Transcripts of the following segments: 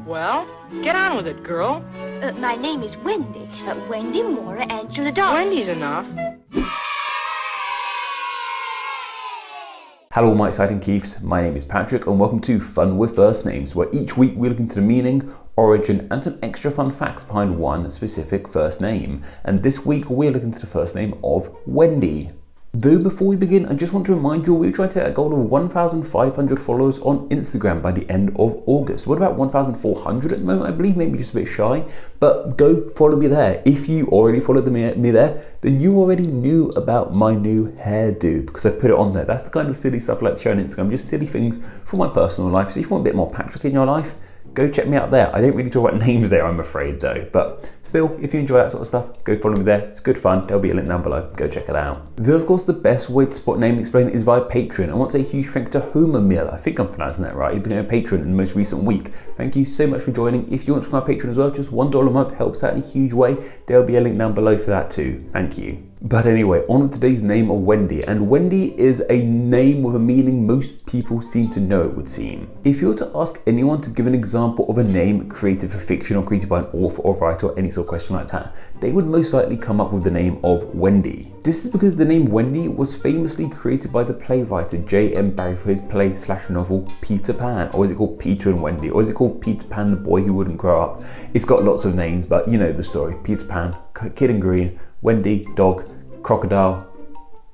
Well, get on with it, girl. My name is Wendy. Wendy Moore Angela Darling. Wendy's enough. Hello my exciting Keiths, my name is Patrick and welcome to Fun with First Names, where each week we look into the meaning, origin and some extra fun facts behind one specific first name. And this week we're looking into the first name of Wendy. Though before we begin, I just want to remind you we're trying to hit a goal of 1,500 followers on Instagram by the end of August. What about 1,400 at the moment, I believe, maybe just a bit shy, but go follow me there. If you already followed me there, then you already knew about my new hairdo because I put it on there. That's the kind of silly stuff I like to share on Instagram, just silly things from my personal life. So if you want a bit more Patrick in your life, go check me out there. I don't really talk about names there, I'm afraid, though. But still, if you enjoy that sort of stuff, go follow me there. It's good fun. There'll be a link down below. Go check it out. Though, of course, the best way to support Name Explain is via Patreon. I want to say a huge thank you to Homer Miller. I think I'm pronouncing that right. You've been a patron in the most recent week. Thank you so much for joining. If you want to become a patron as well, just $1 a month helps out in a huge way. There'll be a link down below for that too. Thank you. But anyway, on with today's name of Wendy. And Wendy is a name with a meaning most people seem to know, it would seem. If you were to ask anyone to give an example of a name created for fiction or created by an author or writer or any sort of question like that, they would most likely come up with the name of Wendy. This is because the name Wendy was famously created by the playwright J.M. Barrie for his play / novel Peter Pan. Or is it called Peter and Wendy? Or is it called Peter Pan, the boy who wouldn't grow up? It's got lots of names, but you know the story. Peter Pan, Kid in Green, Wendy, dog, crocodile,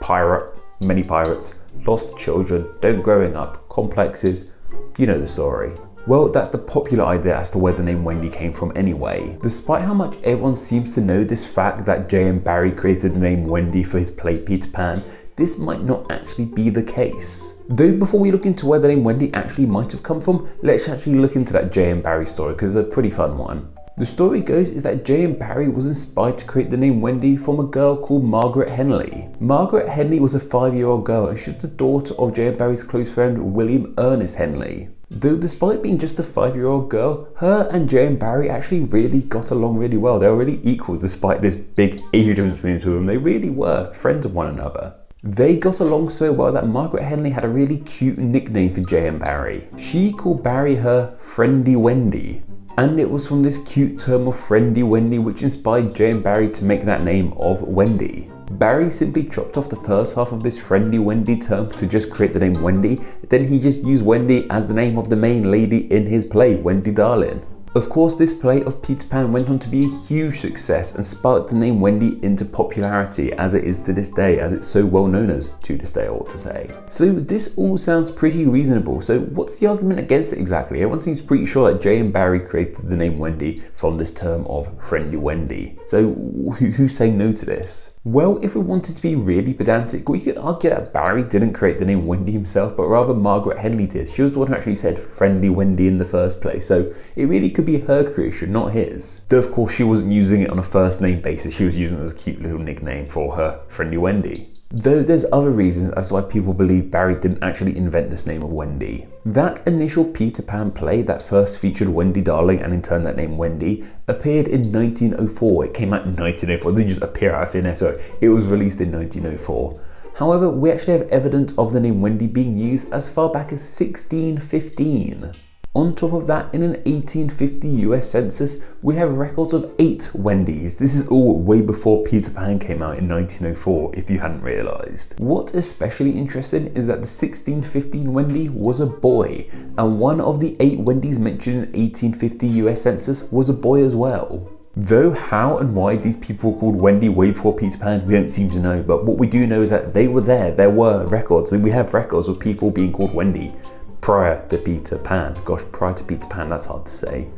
pirate, many pirates, lost children, don't growing up, complexes, you know the story. Well, that's the popular idea as to where the name Wendy came from anyway. Despite how much everyone seems to know this fact that J.M. Barrie created the name Wendy for his play Peter Pan, this might not actually be the case. Though before we look into where the name Wendy actually might have come from, let's actually look into that J.M. Barrie story because it's a pretty fun one. The story goes is that J.M. Barrie was inspired to create the name Wendy from a girl called Margaret Henley. Margaret Henley was a 5-year-old girl and she was the daughter of J.M. Barrie's close friend William Ernest Henley. Though despite being just a 5-year-old girl, her and J.M. Barrie actually really got along really well. They were really equals despite this big age difference between the two of them. They really were friends of one another. They got along so well that Margaret Henley had a really cute nickname for J.M. Barrie. She called Barrie her Friendly Wendy. And it was from this cute term of Friendly Wendy which inspired J.M. Barrie to make that name of Wendy. Barrie simply chopped off the first half of this Friendly Wendy term to just create the name Wendy, then he just used Wendy as the name of the main lady in his play, Wendy Darling. Of course, this play of Peter Pan went on to be a huge success and sparked the name Wendy into popularity as it is to this day, as it's so well known as to this day, I ought to say. So this all sounds pretty reasonable. So what's the argument against it exactly? Everyone seems pretty sure that J.M. Barrie created the name Wendy from this term of Friendly Wendy. So who's saying no to this? Well, if we wanted to be really pedantic, we could argue that Barrie didn't create the name Wendy himself, but rather Margaret Henley did. She was the one who actually said Friendly Wendy in the first place, so it really could be her creation, not his. Though of course she wasn't using it on a first name basis, she was using it as a cute little nickname for her Friendly Wendy. Though there's other reasons as to why people believe Barrie didn't actually invent this name of Wendy. That initial Peter Pan play that first featured Wendy Darling and in turn that name Wendy appeared in 1904. It came out in 1904, it didn't just appear out of thin air, so it was released in 1904. However, we actually have evidence of the name Wendy being used as far back as 1615. On top of that, in an 1850 US census, we have records of 8 Wendys. This is all way before Peter Pan came out in 1904, if you hadn't realised. What's especially interesting is that the 1615 Wendy was a boy, and one of the 8 Wendys mentioned in 1850 US census was a boy as well. Though how and why these people were called Wendy way before Peter Pan, we don't seem to know, but what we do know is that they were there were records, and we have records of people being called Wendy prior to Peter Pan. Gosh, prior to Peter Pan, that's hard to say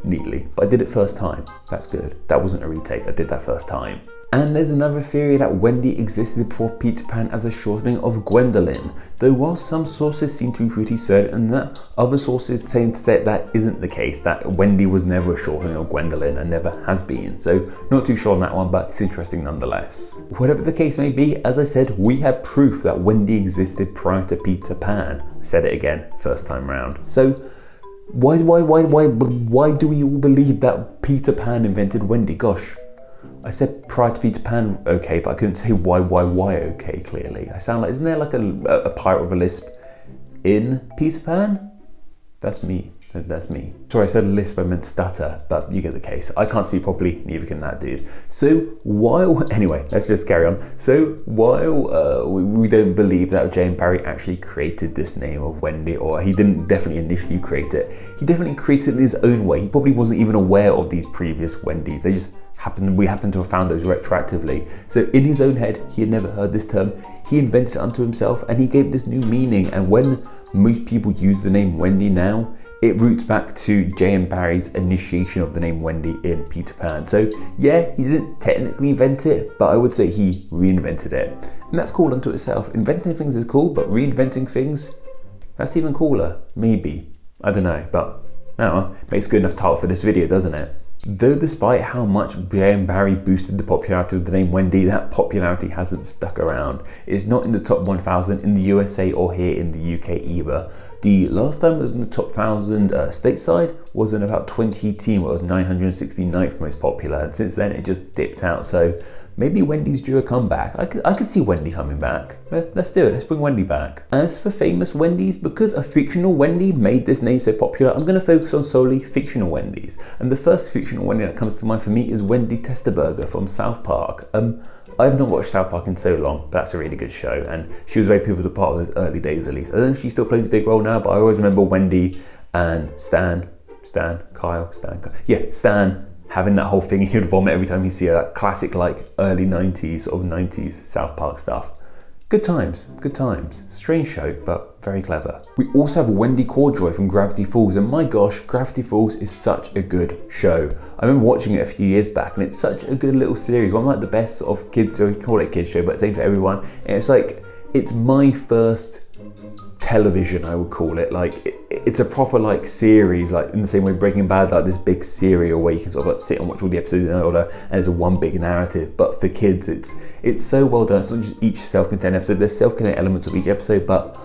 neatly, but I did it first time. That's good. That wasn't a retake, I did that first time. And there's another theory that Wendy existed before Peter Pan as a shortening of Gwendolyn, though while some sources seem to be pretty certain that, other sources seem to say that isn't the case, that Wendy was never a shortening of Gwendolyn and never has been. So not too sure on that one, but it's interesting nonetheless. Whatever the case may be, as I said, we have proof that Wendy existed prior to Peter Pan. I said it again, first time round. So why do we all believe that Peter Pan invented Wendy? Gosh. I said prior to Peter Pan okay, but I couldn't say why okay clearly. I sound like, isn't there like a pirate with a lisp in Peter Pan? That's me. That's me. Sorry, I said lisp, I meant stutter, but you get the case. I can't speak properly, neither can that dude. So anyway, let's just carry on. So while we don't believe that J.M. Barrie actually created this name of Wendy, or he didn't definitely initially create it, he definitely created it in his own way. He probably wasn't even aware of these previous Wendys. They just we happen to have found those retroactively. So in his own head, he had never heard this term. He invented it unto himself and he gave this new meaning. And when most people use the name Wendy now, it roots back to J.M. Barrie's initiation of the name Wendy in Peter Pan. So yeah, he didn't technically invent it, but I would say he reinvented it. And that's cool unto itself. Inventing things is cool, but reinventing things, that's even cooler. Maybe. I don't know, but makes a good enough title for this video, doesn't it? Though despite how much J.M. Barrie boosted the popularity of the name Wendy, that popularity hasn't stuck around. It's not in the top 1,000 in the USA or here in the UK either. The last time it was in the top 1,000 stateside was in about 2018, where it was 969th most popular, and since then it just dipped out. So maybe Wendy's due a comeback. I could see Wendy coming back. Let's do it. Let's bring Wendy back. As for famous Wendys, because a fictional Wendy made this name so popular, I'm going to focus on solely fictional Wendys. And the first fictional Wendy that comes to mind for me is Wendy Testerberger from South Park. I've not watched South Park in so long, but that's a really good show, and she was a very pivotal part of those early days at least. I don't know if she still plays a big role now, but I always remember Wendy and Stan having that whole thing. He would vomit every time he see that classic like early 90s, sort of 90s South Park stuff. Good times. Strange show, but very clever. We also have Wendy Corduroy from Gravity Falls, and my gosh, Gravity Falls is such a good show. I remember watching it a few years back, and it's such a good little series. One of like the best sort of kids, so we call it a kids show, but same for everyone. And it's like, it's my first television, I would call it. Like it's a proper like series, like in the same way Breaking Bad, like this big serial where you can sort of like sit and watch all the episodes in order, and it's a one big narrative. But for kids, it's so well done. It's not just each self-contained episode. There's self-contained elements of each episode, but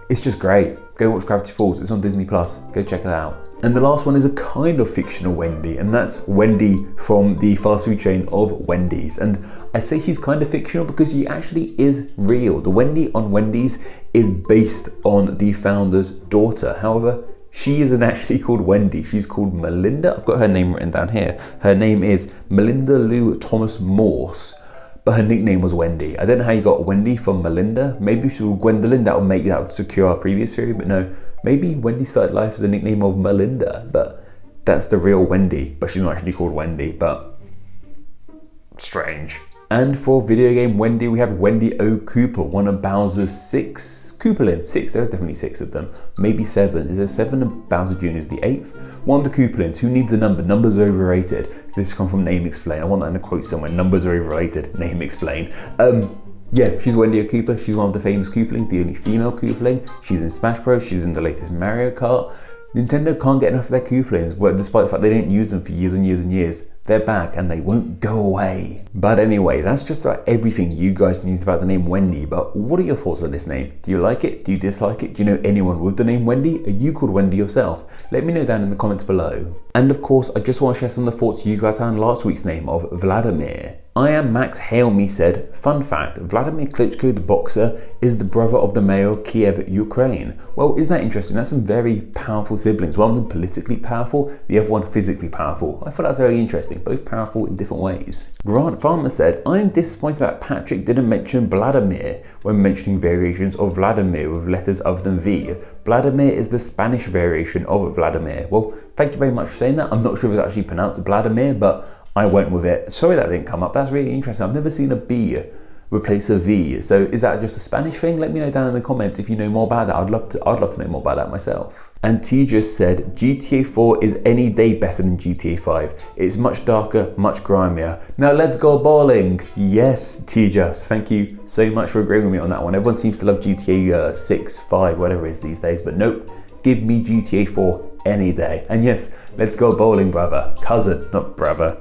it's just great. Go watch Gravity Falls. It's on Disney Plus. Go check it out. And the last one is a kind of fictional Wendy, and that's Wendy from the fast food chain of Wendy's. And I say she's kind of fictional because she actually is real. The Wendy on Wendy's is based on the founder's daughter. However, she isn't actually called Wendy. She's called Melinda. I've got her name written down here. Her name is Melinda Lou Thomas Morse, but her nickname was Wendy. I don't know how you got Wendy from Melinda. Maybe she was Gwendolyn. That would secure our previous theory, but no. Maybe Wendy started life as a nickname of Melinda, but that's the real Wendy, but she's not actually called Wendy, but strange. And for video game Wendy, we have Wendy O. Cooper, one of Bowser's 6 Koopalins. 6, there's definitely 6 of them, maybe 7. Is there 7 and Bowser Jr. is the 8th? One of the Koopalins. Who needs a number? Numbers are overrated. This comes from Name Explain. I want that in a quote somewhere. Numbers are overrated. Name Explain. Yeah, she's Wendy O. Cooper. She's one of the famous Koopalins, the only female Koopalin. She's in Smash Bros. She's in the latest Mario Kart. Nintendo can't get enough of their Koopalins, but despite the fact they didn't use them for years and years and years, they're back and they won't go away. But anyway, that's just about everything you guys need about the name Wendy. But what are your thoughts on this name? Do you like it? Do you dislike it? Do you know anyone with the name Wendy? Are you called Wendy yourself? Let me know down in the comments below. And of course, I just want to share some of the thoughts you guys had on last week's name of Vladimir. I am Max Hail Me said, fun fact, Vladimir Klitschko, the boxer, is the brother of the mayor of Kiev, Ukraine. Well, isn't that interesting? That's some very powerful siblings. One of them politically powerful, the other one physically powerful. I thought that was very interesting, both powerful in different ways. Grant Farmer said, I'm disappointed that Patrick didn't mention Vladimir when mentioning variations of Vladimir with letters other than V. Vladimir is the Spanish variation of Vladimir. Well, thank you very much for saying that. I'm not sure if it's actually pronounced Vladimir, but I went with it. Sorry that didn't come up. That's really interesting. I've never seen a B replace a V. So is that just a Spanish thing? Let me know down in the comments if you know more about that. I'd love to know more about that myself. And T just said, GTA 4 is any day better than GTA 5. It's much darker, much grimier. Now let's go bowling. Yes, T just. Thank you so much for agreeing with me on that one. Everyone seems to love GTA 6, 5, whatever it is these days, but nope. Give me GTA 4 any day. And yes, let's go bowling, brother. Cousin, not brother.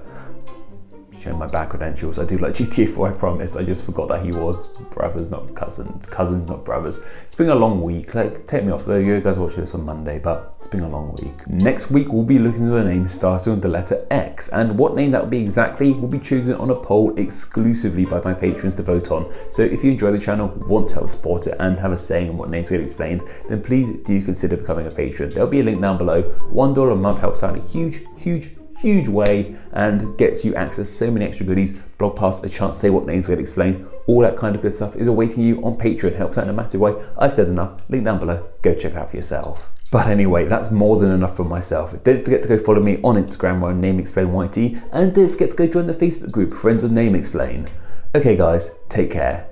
mentioning my bad credentials. I do like GTA 4, I promise. I just forgot that he was brothers, not cousins. Cousins, not brothers. It's been a long week. Like, take me off though. You guys watch this on Monday, but it's been a long week. Next week, we'll be looking at a name starting with the letter X, and what name that will be exactly will be chosen on a poll exclusively by my patrons to vote on. So if you enjoy the channel, want to help support it, and have a say in what names get explained, then please do consider becoming a patron. There'll be a link down below. $1 a month helps out in a huge way and gets you access to so many extra goodies, blog posts, a chance to say what names get explained, all that kind of good stuff is awaiting you on Patreon. Helps out in a massive way. I've said enough. Link down below. Go check it out for yourself. But anyway, that's more than enough from myself. Don't forget to go follow me on Instagram where I'm Name Explain YT, and don't forget to go join the Facebook group Friends of Name Explain. Okay guys, take care.